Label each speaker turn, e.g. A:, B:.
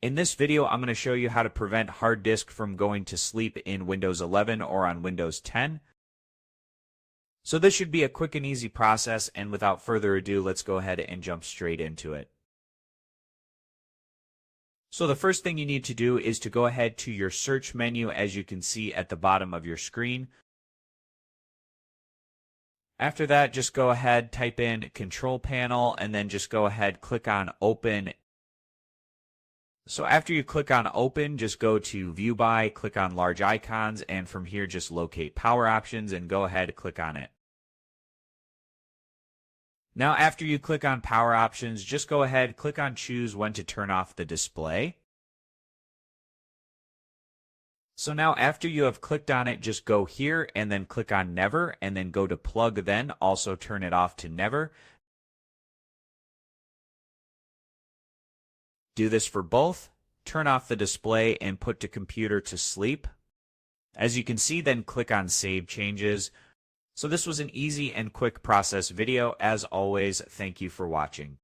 A: In this video, I'm going to show you how to prevent hard disk from going to sleep in Windows 11 or on Windows 10. So this should be a quick and easy process, and without further ado, let's go ahead and jump straight into it. So the first thing you need to do is to go ahead to your search menu, as you can see at the bottom of your screen. After that, just go ahead, type in Control Panel, and then just go ahead, click on Open. So after you click on Open, just go to View By, click on Large Icons, and from here just locate Power Options and go ahead and click on it. Now after you click on Power Options, just go ahead, click on Choose when to turn off the display. So now after you have clicked on it, just go here and then click on Never, and then go to Plug Then, also turn it off to Never. Do this for both. Turn off the display and put the computer to sleep. As you can see, then click on Save Changes. So this was an easy and quick process video. As always, thank you for watching.